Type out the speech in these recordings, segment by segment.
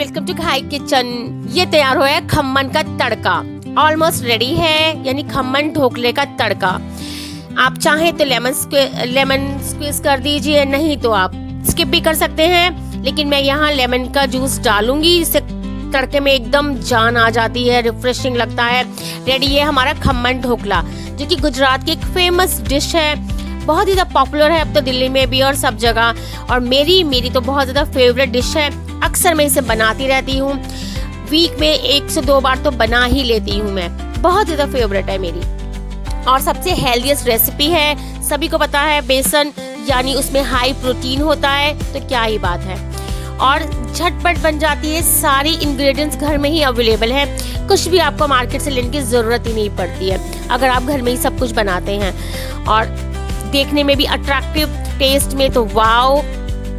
Welcome to खाई kitchen. ये तैयार हुआ है खम्मन का तड़का, ऑलमोस्ट रेडी है, यानी खम्मन ढोकले का तड़का। आप चाहें तो लेमन स्क्वीज कर दीजिए, नहीं तो आप स्किप भी कर सकते हैं, लेकिन मैं यहाँ लेमन का जूस डालूंगी, इससे तड़के में एकदम जान आ जाती है, रिफ्रेशिंग लगता है। रेडी है हमारा खम्मन ढोकला, जो कि गुजरात की एक फेमस डिश है, बहुत ही ज़्यादा पॉपुलर है अब तो दिल्ली में भी और सब जगह। और मेरी तो बहुत ज़्यादा फेवरेट डिश है, अक्सर मैं इसे बनाती रहती हूँ, वीक में 1 से 2 बार तो बना ही लेती हूँ मैं, बहुत ज़्यादा फेवरेट है मेरी। और सबसे हेल्दीएस्ट रेसिपी है, सभी को पता है, बेसन यानी उसमें हाई प्रोटीन होता है, तो क्या ही बात है। और झटपट बन जाती है, सारी इंग्रेडिएंट्स घर में ही अवेलेबल है, कुछ भी आपको मार्केट से लेने की ज़रूरत ही नहीं पड़ती है अगर आप घर में ही सब कुछ बनाते हैं। और देखने में भी अट्रैक्टिव, टेस्ट में तो वाओ,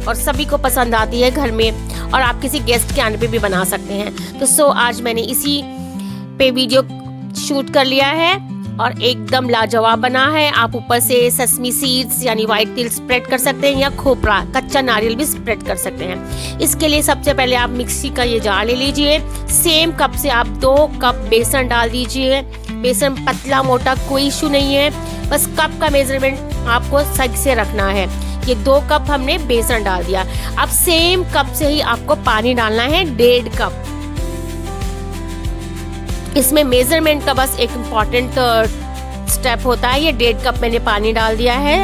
और सभी को पसंद आती है घर में, और आप किसी गेस्ट के आने पे भी बना सकते हैं। तो आज मैंने इसी पे वीडियो शूट कर लिया है और एकदम लाजवाब बना है। आप ऊपर से सेसमी सीड्स यानी व्हाइट तिल स्प्रेड कर सकते हैं, या खोपरा कच्चा नारियल भी स्प्रेड कर सकते हैं। इसके लिए सबसे पहले आप मिक्सी का ये जार ले लीजिए, सेम कप से आप 2 कप बेसन डाल दीजिए। बेसन पतला मोटा कोई इशू नहीं है, बस कप का मेजरमेंट आपको सही से रखना है। ये 2 कप हमने बेसन डाल दिया, अब सेम कप से ही आपको पानी डालना है 1.5 कप। इसमें मेजरमेंट का बस एक इम्पॉर्टेंट स्टेप होता है, ये 1.5 कप मैंने पानी डाल दिया है।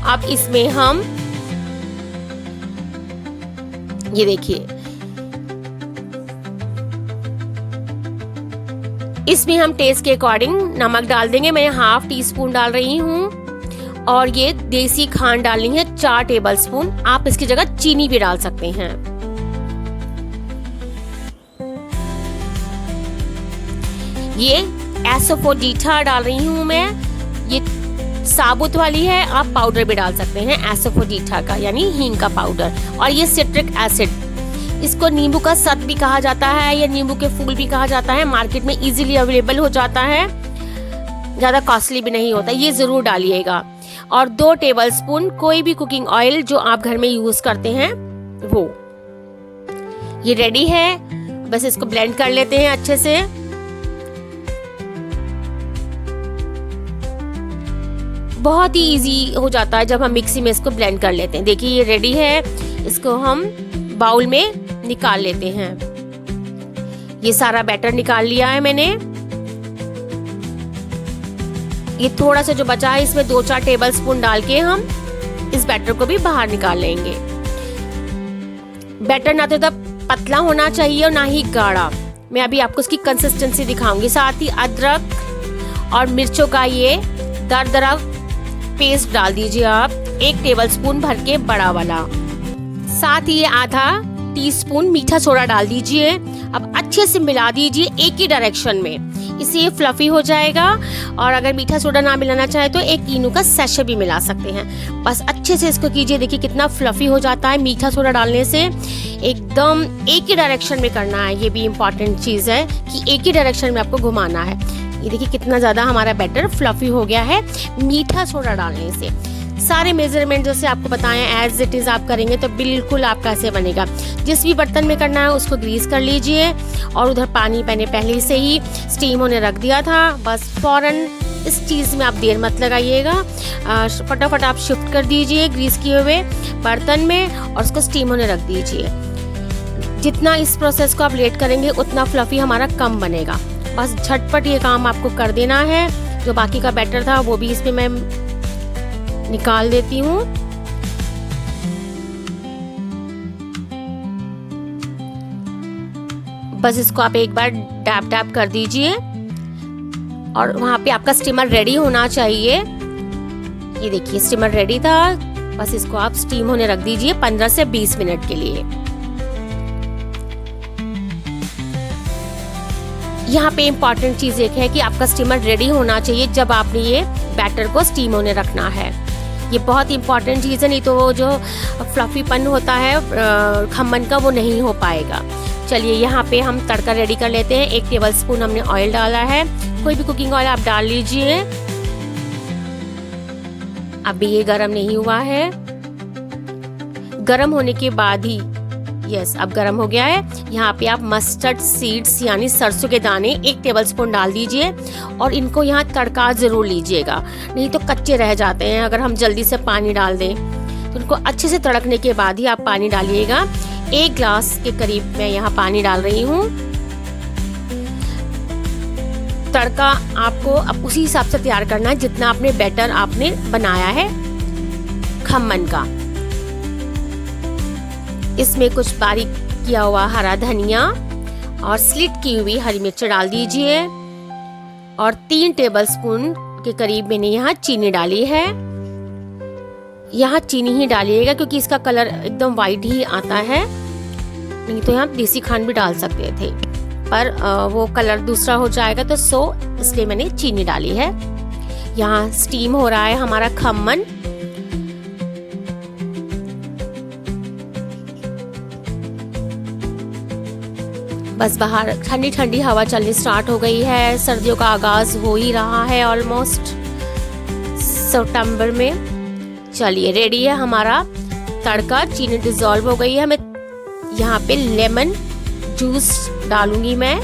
अब इसमें हम ये देखिए, इसमें हम टेस्ट के अकॉर्डिंग नमक डाल देंगे, मैं 1/2 टीस्पून डाल रही हूँ। और ये देसी खांड डालनी है 4 टेबलस्पून, आप इसकी जगह चीनी भी डाल सकते हैं। ये एसोफोडीटा डाल रही हूँ मैं, ये साबुत वाली है, आप पाउडर भी डाल सकते हैं एसोफोडीटा का, यानी हींग का पाउडर। और ये सिट्रिक एसिड, इसको नींबू का सत भी कहा जाता है, या नींबू के फूल भी कहा जाता है, मार्केट में इजीली अवेलेबल हो जाता है, ज़्यादा कॉस्टली भी नहीं होता, ये ज़रूर डालिएगा। और 2 टेबलस्पून कोई भी कुकिंग ऑयल जो आप घर में यूज करते हैं वो। ये रेडी है, बस इसको ब्लेंड कर लेते हैं अच्छे से। बहुत ही इजी हो जाता है जब हम मिक्सी में इसको ब्लेंड कर लेते हैं। देखिए ये रेडी है, इसको हम बाउल में निकाल लेते हैं। ये सारा बैटर निकाल लिया है मैंने। ये थोड़ा सा जो बचा है, इसमें 2-4 टेबलस्पून डाल के हम इस बैटर को भी बाहर निकाल लेंगे। बैटर ना तो पतला होना चाहिए और ना ही गाढ़ा, मैं अभी आपको इसकी कंसिस्टेंसी दिखाऊंगी। साथ ही अदरक और मिर्चों का ये दरदरा पेस्ट डाल दीजिए आप, 1 टेबलस्पून भर के बड़ा वाला। साथ ही 1/2 टीस्पून मीठा सोडा डाल दीजिए। अब अच्छे से मिला दीजिए एक ही डायरेक्शन में, इससे ये फ्लफी हो जाएगा। और अगर मीठा सोडा ना मिलाना चाहे तो 1 इनो का सैशे भी मिला सकते हैं। बस अच्छे से इसको कीजिए, देखिए कितना फ्लफी हो जाता है मीठा सोडा डालने से। एकदम एक ही डायरेक्शन में करना है, ये भी इम्पॉर्टेंट चीज़ है कि एक ही डायरेक्शन में आपको घुमाना है। ये देखिए कितना ज़्यादा हमारा बैटर फ्लफी हो गया है मीठा सोडा डालने से। सारे मेजरमेंट जैसे आपको बताएं एज इट इज़ आप करेंगे तो बिल्कुल आपका ऐसे बनेगा। जिस भी बर्तन में करना है उसको ग्रीस कर लीजिए। और उधर पानी मैंने पहले से ही स्टीम होने रख दिया था, बस फौरन इस चीज़ में आप देर मत लगाइएगा, फटाफट आप शिफ्ट कर दीजिए ग्रीस किए हुए बर्तन में और उसको स्टीम होने रख दीजिए। जितना इस प्रोसेस को आप लेट करेंगे उतना फ्लफी हमारा कम बनेगा। बस झटपट ये काम आपको कर देना है। जो बाकी का बैटर था वो भी इसमें मैं निकाल देती हूँ। बस इसको आप एक बार डैप डैप कर दीजिए और वहां पे आपका स्टीमर रेडी होना चाहिए। ये देखिए स्टीमर रेडी था, बस इसको आप स्टीम होने रख दीजिए 15 से 20 मिनट के लिए। यहाँ पे इम्पॉर्टेंट चीज एक है कि आपका स्टीमर रेडी होना चाहिए जब आपने ये बैटर को स्टीम होने रखना है। ये बहुत इंपॉर्टेंट चीज़ है, नहीं तो वो जो फ्लफीपन होता है खम्मन का वो नहीं हो पाएगा। चलिए यहाँ पे हम तड़का रेडी कर लेते हैं। 1 टेबलस्पून हमने ऑयल डाला है, कोई भी कुकिंग ऑयल आप डाल लीजिए। अभी ये गरम नहीं हुआ है, गरम होने के बाद ही यस, अब गर्म हो गया है। यहाँ पे आप मस्टर्ड सीड्स यानी सरसों के दाने 1 टेबलस्पून डाल दीजिए और इनको यहाँ तड़का जरूर लीजिएगा, नहीं तो कच्चे रह जाते हैं अगर हम जल्दी से पानी डाल दें। तो उनको अच्छे से तड़कने के बाद ही आप पानी डालिएगा। 1 ग्लास के करीब मैं यहाँ पानी डाल रही हूँ। तड़का आपको अब उसी हिसाब से तैयार करना है जितना आपने बैटर आपने बनाया है खम्मन का। इसमें कुछ बारीक किया हुआ हरा धनिया और स्लिट की हुई हरी मिर्च डाल दीजिए और 3 टेबलस्पून के करीब मैंने यहाँ चीनी डाली है। यहाँ चीनी ही डालिएगा क्योंकि इसका कलर एकदम वाइट ही आता है, नहीं तो यहाँ देसी खांड भी डाल सकते थे पर वो कलर दूसरा हो जाएगा, तो इसलिए मैंने चीनी डाली है। यहाँ स्टीम हो रहा है हमारा खम्मन। बस बाहर ठंडी ठंडी हवा चलनी स्टार्ट हो गई है। सर्दियों का आगाज हो ही रहा है ऑलमोस्ट सितंबर में। चलिए रेडी है हमारा तड़का। चीनी डिजोल्व हो गई है। मैं यहाँ पे लेमन जूस डालूंगी मैं।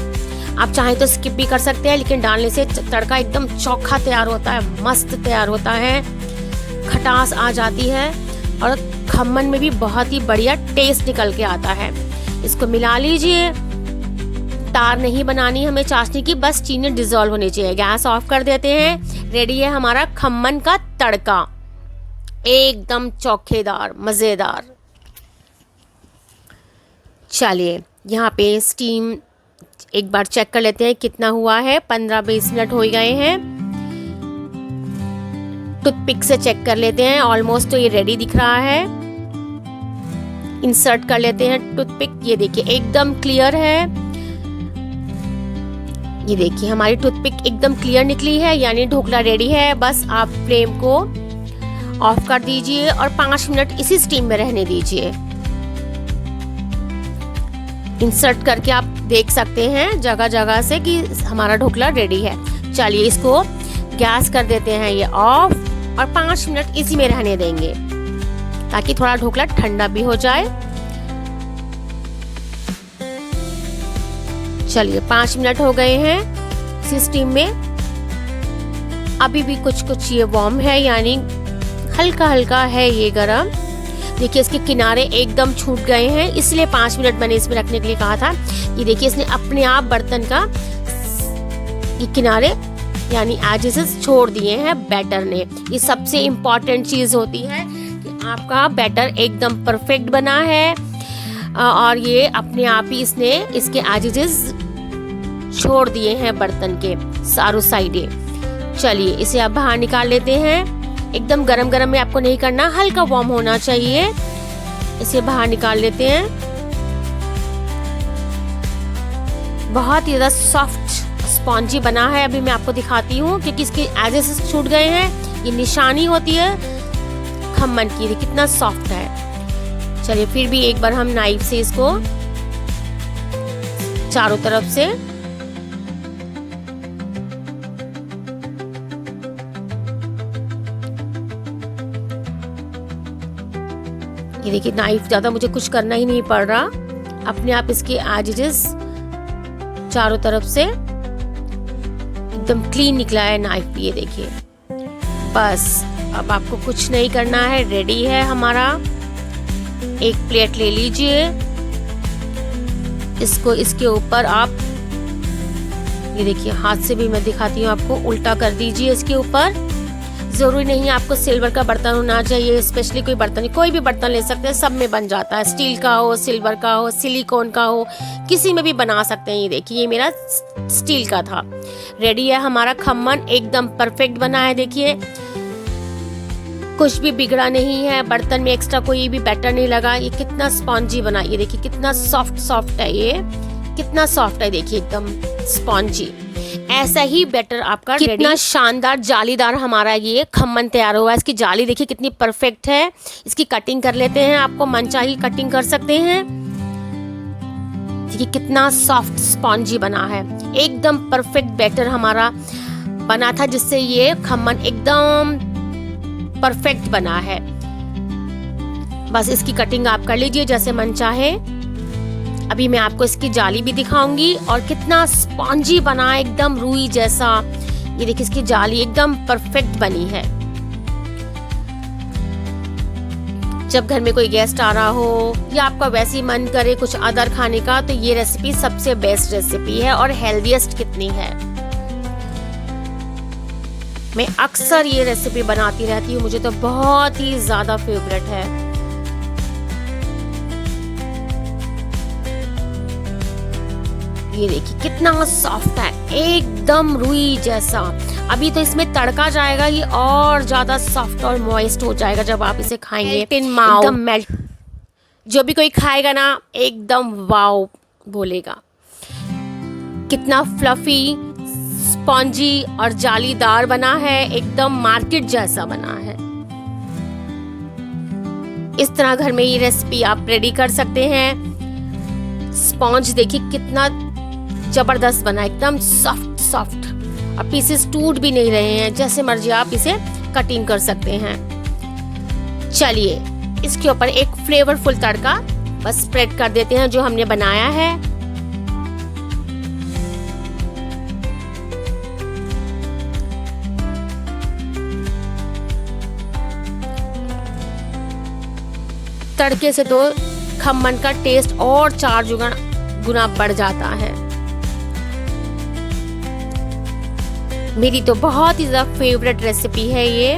आप चाहें तो स्किप भी कर सकते हैं, लेकिन डालने से तड़का एकदम चोखा तैयार होता है, मस्त तैयार होता है, खटास आ जाती है और खम्मन में भी बहुत ही बढ़िया टेस्ट निकल के आता है। इसको मिला लीजिए। तार नहीं बनानी हमें चाशनी की, बस चीनी डिजोल्व होनी चाहिए। गैस ऑफ कर देते हैं। रेडी है हमारा खम्मन का तड़का, एकदम चौखेदार मजेदार। चलिए यहाँ पे स्टीम एक बार चेक कर लेते हैं कितना हुआ है। 15-20 मिनट हो गए हैं। टूथपिक से चेक कर लेते हैं। ऑलमोस्ट तो ये रेडी दिख रहा है। इंसर्ट कर लेते हैं टूथपिक। ये देखिए एकदम क्लियर है। ये देखिए हमारी टूथपिक एकदम क्लियर निकली है, यानी ढोकला रेडी है। बस आप फ्लेम को ऑफ कर दीजिए और 5 मिनट इसी स्टीम में रहने दीजिए। इंसर्ट करके आप देख सकते हैं जगह जगह से कि हमारा ढोकला रेडी है। चलिए इसको गैस कर देते हैं ये ऑफ और 5 मिनट इसी में रहने देंगे ताकि थोड़ा ढोकला ठंडा भी हो जाए। चलिए 5 मिनट हो गए हैं इसी स्टीम में। अभी भी कुछ कुछ ये वार्म है, यानी हल्का हल्का है ये गरम। देखिए इसके किनारे एकदम छूट गए हैं, इसलिए 5 मिनट मैंने इसमें रखने के लिए कहा था। ये देखिए इसने अपने आप बर्तन का ये किनारे यानी एजेस छोड़ दिए हैं बैटर ने। ये सबसे इम्पोर्टेंट चीज होती है कि आपका बैटर एकदम परफेक्ट बना है और ये अपने आप ही इसने इसके एजेस छोड़ दिए हैं बर्तन के चारों साइडे। चलिए इसे आप बाहर निकाल लेते हैं। एकदम गरम गरम में आपको नहीं करना, हल्का वार्म होना चाहिए। इसे बाहर निकाल लेते हैं। बहुत ही ज्यादा सॉफ्ट स्पॉन्जी बना है। अभी मैं आपको दिखाती हूँ क्योंकि इसके एजेस छूट गए हैं। ये निशानी होती है खम्मन की, कितना सॉफ्ट है। चलिए फिर भी एक बार हम नाइफ से इसको चारों तरफ से ये देखिए नाइफ ज्यादा मुझे कुछ करना ही नहीं पड़ रहा, अपने आप इसके एजेस चारों तरफ से एकदम क्लीन निकला है नाइफ। ये देखिए बस अब आपको कुछ नहीं करना है, रेडी है हमारा। एक प्लेट ले लीजिए, इसको इसके ऊपर आप ये देखिए हाथ से भी मैं दिखाती हूँ आपको, उल्टा कर दीजिए इसके ऊपर। जरूरी नहीं आपको सिल्वर का बर्तन होना चाहिए, स्पेशली कोई बर्तन, कोई भी बर्तन ले सकते हैं, सब में बन जाता है। स्टील का हो, सिल्वर का हो, सिलिकॉन का हो, किसी में भी बना सकते हैं। ये देखिए ये मेरा स्टील का था। रेडी है हमारा खम्मन, एकदम परफेक्ट बना है। देखिए कुछ भी बिगड़ा नहीं है, बर्तन में एक्स्ट्रा कोई भी बैटर नहीं लगा। ये कितना स्पॉन्जी बना, ये देखिए कितना सॉफ्ट सॉफ्ट है, ये कितना सॉफ्ट है, देखिए एकदम स्पॉन्जी। ऐसा ही बैटर आपका कितना शानदार जालीदार हमारा ये खम्मन तैयार हुआ है। इसकी जाली देखिए कितनी परफेक्ट है। इसकी कटिंग कर लेते हैं, आपको मनचाही कटिंग कर सकते हैं। देखिए कितना सॉफ्ट स्पॉन्जी बना है, एकदम परफेक्ट बैटर हमारा बना था, जिससे ये खम्मन एकदम परफेक्ट बना है। बस इसकी कटिंग आप कर लीजिए जैसे मन चाहे। अभी मैं आपको इसकी जाली भी दिखाऊंगी और कितना स्पॉन्जी बना है, एकदम रुई जैसा। ये देखिए इसकी जाली एकदम परफेक्ट बनी है। जब घर में कोई गेस्ट आ रहा हो या आपका वैसे ही मन करे कुछ अदर खाने का, तो ये रेसिपी सबसे बेस्ट रेसिपी है और हेल्दीएस्ट कितनी है। मैं अक्सर ये रेसिपी बनाती रहती हूँ, मुझे तो बहुत ही ज्यादा फेवरेट है। ये देखिए कितना सॉफ्ट है, एकदम रुई जैसा। अभी तो इसमें तड़का जाएगा, ये और ज्यादा सॉफ्ट और मॉइस्ट हो जाएगा जब आप इसे खाएंगे। एकदम मेल्ट, जो भी कोई खाएगा ना एकदम वाओ बोलेगा। कितना फ्लफी, स्पॉन्जी और जालीदार बना है, एकदम मार्केट जैसा बना है। इस तरह घर में ये रेसिपी आप रेडी कर सकते हैं। स्पॉन्ज देखिए कितना जबरदस्त बना, एकदम सॉफ्ट सॉफ्ट, और पीसेस टूट भी नहीं रहे हैं। जैसे मर्जी आप इसे कटिंग कर सकते हैं। चलिए इसके ऊपर एक फ्लेवरफुल तड़का बस स्प्रेड कर देते हैं जो हमने बनाया है। तड़के से तो खम्मन का टेस्ट और 4 गुना बढ़ जाता है। मेरी तो बहुत ही ज्यादा फेवरेट रेसिपी है ये।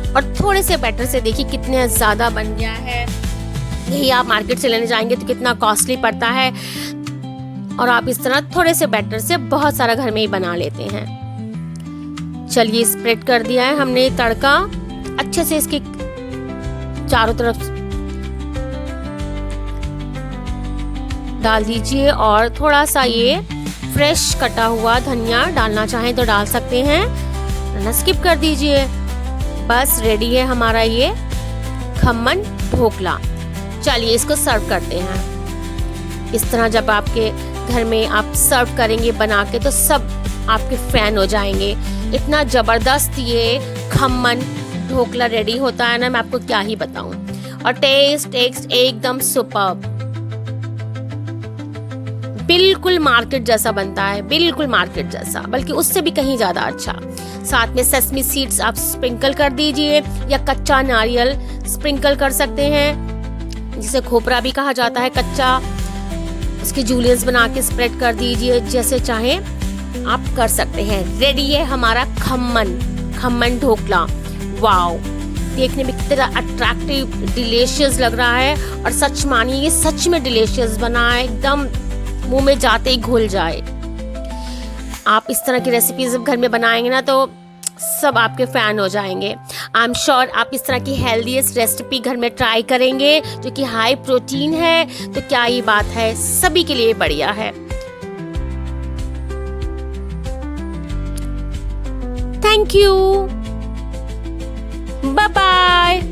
और थोड़े से बैटर से देखिए कितने ज्यादा बन गया है। यही आप मार्केट से लेने जाएंगे तो कितना कॉस्टली पड़ता है, और आप इस तरह थोड़े से बैटर से बहुत सारा घर में ही बना लेते हैं। चलिए स्प्रेड कर दिया है हमने तड़का, अच्छे से इसके चारों तरफ डाल दीजिए। और थोड़ा सा ये फ्रेश कटा हुआ धनिया डालना चाहें तो डाल सकते हैं, वरना स्किप कर दीजिए। बस रेडी है हमारा ये खम्मन ढोकला। चलिए इसको सर्व करते हैं। इस तरह जब आपके घर में आप सर्व करेंगे बना के तो सब आपके फैन हो जाएंगे। इतना जबरदस्त ये खम्मन ढोकला रेडी होता है ना, मैं आपको क्या ही बताऊं। और टेस्ट एकदम सुपर्ब, बिल्कुल मार्केट जैसा बनता है, बिल्कुल मार्केट जैसा, बल्कि उससे भी कहीं ज्यादा अच्छा। साथ में सेसमी सीड्स आप स्प्रिंकल कर दीजिए, या कच्चा नारियल स्प्रिंकल कर सकते हैं, जिसे खोपरा भी कहा जाता है कच्चा। उसके जूलियंस बना के स्प्रेड कर दीजिए, जैसे चाहे आप कर सकते हैं। रेडी है हमारा खम्मन ढोकला। वाओ, देखने में कितना अट्रैक्टिव डिलीशियस लग रहा है, और सच मानिए ये सच में डिलीशियस बना है, एकदम मुंह में जाते ही घुल जाए। आप इस तरह की रेसिपीज घर में बनाएंगे ना तो सब आपके फैन हो जाएंगे। आई एम श्योर आप इस तरह की हेल्दीएस्ट रेसिपी घर में ट्राई करेंगे, जो कि हाई प्रोटीन है, तो क्या ही बात है, सभी के लिए बढ़िया है। Thank you, bye bye.